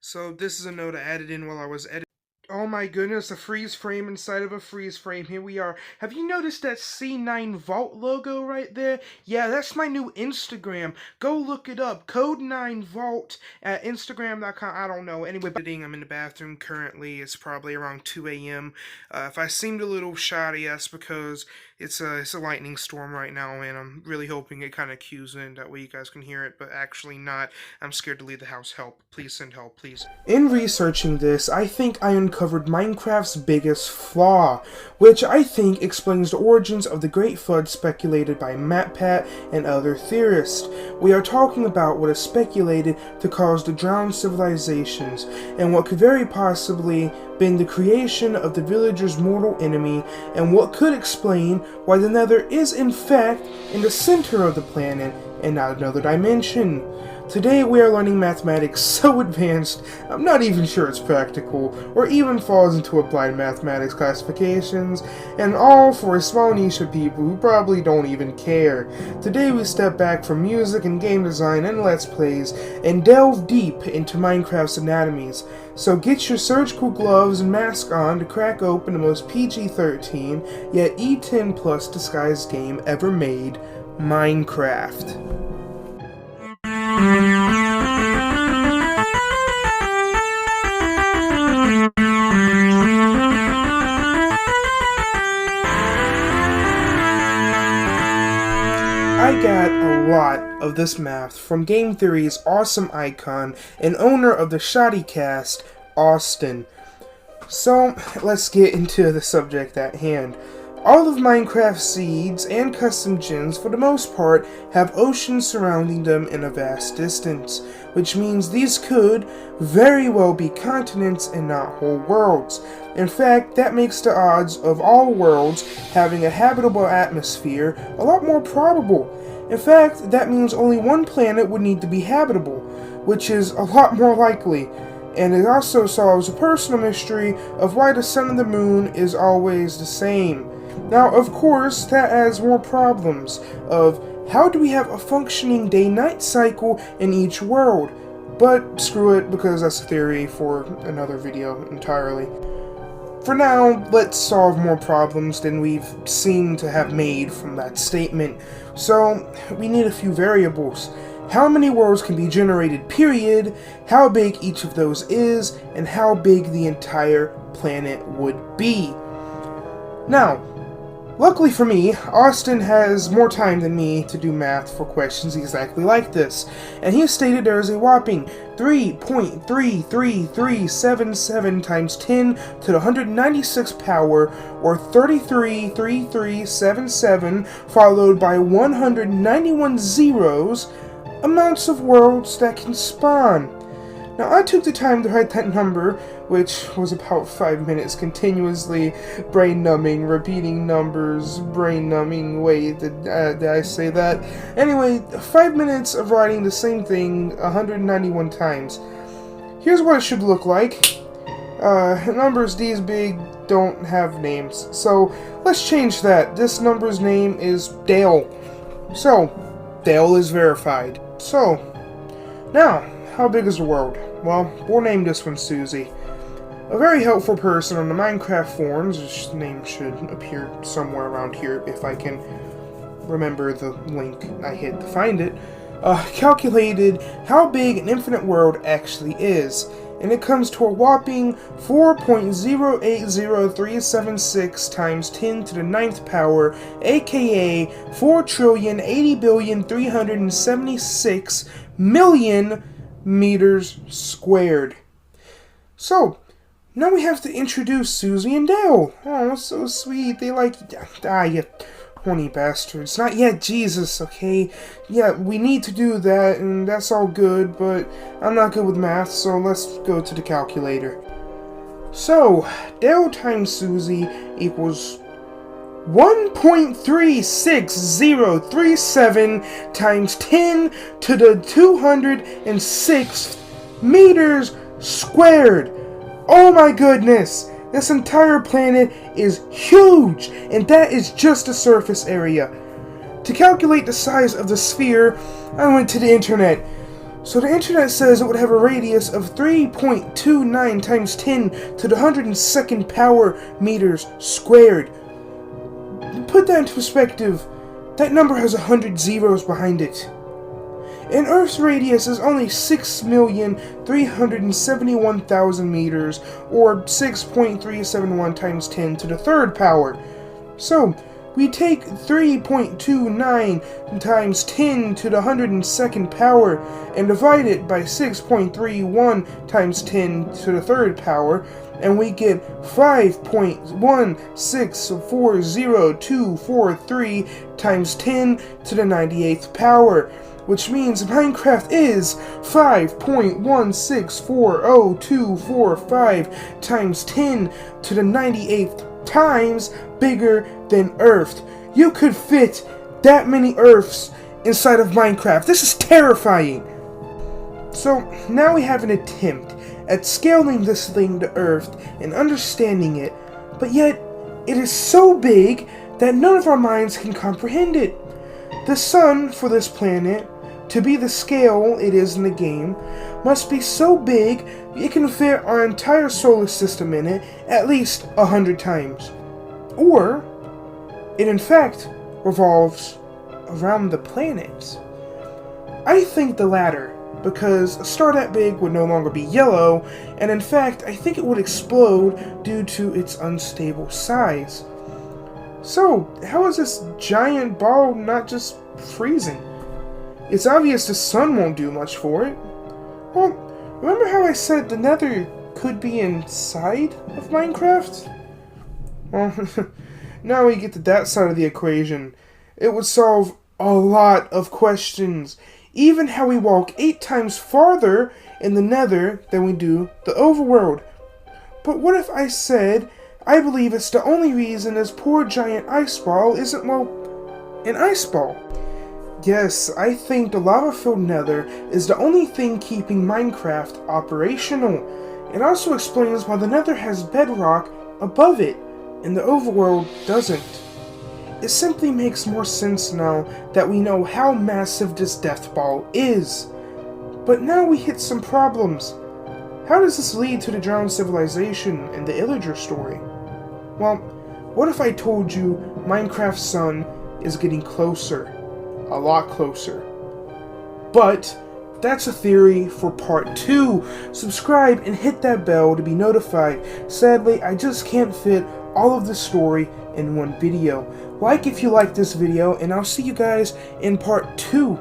So this is a note I added in while I was editing. Oh my goodness, a freeze frame inside of a freeze frame. Here we are. Have you noticed that C9 Vault logo right there? Yeah, that's my new Instagram. Go look it up. Code9Vault at Instagram.com. I don't know. Anyway, I'm in the bathroom currently. It's probably around 2 a.m. If I seemed a little shoddy, that's because it's a lightning storm right now, and I'm really hoping it kind of cues in. That way you guys can hear it, but actually not. I'm scared to leave the house. Help. Please send help, please. In researching this, I think I uncovered Minecraft's biggest flaw, which I think explains the origins of the Great Flood speculated by MatPat and other theorists. We are talking about what is speculated to cause the drowned civilizations, and what could very possibly been the creation of the villager's mortal enemy, and what could explain why the Nether is in fact in the center of the planet and not another dimension. Today we are learning mathematics so advanced, I'm not even sure it's practical, or even falls into applied mathematics classifications, and all for a small niche of people who probably don't even care. Today we step back from music and game design and Let's Plays, and delve deep into Minecraft's anatomies. So get your surgical gloves and mask on to crack open the most PG-13, yet E10 plus disguised game ever made, Minecraft. I got a lot of this math from Game Theory's awesome icon and owner of the Shoddycast, Austin. So, let's get into the subject at hand. All of Minecraft's seeds and custom gens, for the most part, have oceans surrounding them in a vast distance, which means these could very well be continents and not whole worlds. In fact, that makes the odds of all worlds having a habitable atmosphere a lot more probable. In fact, that means only one planet would need to be habitable, which is a lot more likely. And it also solves a personal mystery of why the sun and the moon is always the same. Now, of course, that adds more problems of how do we have a functioning day-night cycle in each world? But screw it, because that's a theory for another video entirely. For now, let's solve more problems than we've seemed to have made from that statement. So, we need a few variables. How many worlds can be generated, period, how big each of those is, and how big the entire planet would be. Now, luckily for me, Austin has more time than me to do math for questions exactly like this, and he stated there is a whopping 3.33377 times 10 to the 196th power, or 333377, followed by 191 zeros, amounts of worlds that can spawn. Now, I took the time to write that number, which was about 5 minutes continuously brain-numbing, repeating numbers, brain-numbing. Wait, did I say that? Anyway, 5 minutes of writing the same thing 191 times. Here's what it should look like. Numbers these big don't have names, so let's change that. This number's name is Dale. So, Dale is verified. So, now, how big is the world? Well, we'll name this one Susie. A very helpful person on the Minecraft forums, his name should appear somewhere around here if I can remember the link I hit to find it, calculated how big an infinite world actually is, and it comes to a whopping 4.080376 times 10 to the 9th power, aka 4,080,376,000,000 meters squared. So, now we have to introduce Susie and Dale. Oh, so sweet. They like... you horny bastards. Not yet, Jesus, okay? Yeah, we need to do that, and that's all good, but I'm not good with math, so let's go to the calculator. So, Dale times Susie equals 1.36037 times 10 to the 206th meters squared. Oh my goodness! This entire planet is huge, and that is just the surface area. To calculate the size of the sphere, I went to the internet. So the internet says it would have a radius of 3.29 times 10 to the 102nd power meters squared. Put that into perspective, that number has 100 zeros behind it. And Earth's radius is only 6,371,000 meters, or 6.371 times 10 to the third power. So, we take 3.29 times 10 to the 102nd power and divide it by 6.31 times 10 to the third power, and we get 5.1640243 times 10 to the 98th power, which means Minecraft is 5.1640245 times 10 to the 98th times bigger than Earth. You could fit that many Earths inside of Minecraft. This is terrifying. So now we have an attempt at scaling this thing to Earth and understanding it, but yet it is so big that none of our minds can comprehend it. The sun for this planet, to be the scale it is in the game, must be so big it can fit our entire solar system in it at least 100 times. Or it in fact revolves around the planets. I think the latter, because a star that big would no longer be yellow, and in fact I think it would explode due to its unstable size. So, how is this giant ball not just freezing? It's obvious the sun won't do much for it. Well, remember how I said the Nether could be inside of Minecraft? Well, now we get to that side of the equation. It would solve a lot of questions. Even how we walk 8 times farther in the Nether than we do the overworld. But what if I said I believe it's the only reason this poor giant ice ball isn't, well, an ice ball? Yes, I think the lava-filled Nether is the only thing keeping Minecraft operational. It also explains why the Nether has bedrock above it, and the overworld doesn't. It simply makes more sense now that we know how massive this death ball is. But now we hit some problems. How does this lead to the drowned civilization and the Illager story? Well, what if I told you Minecraft's sun is getting closer? A lot closer. But that's a theory for part 2. Subscribe and hit that bell to be notified. Sadly, I just can't fit all of the story in one video. Like if you like this video, and I'll see you guys in part 2.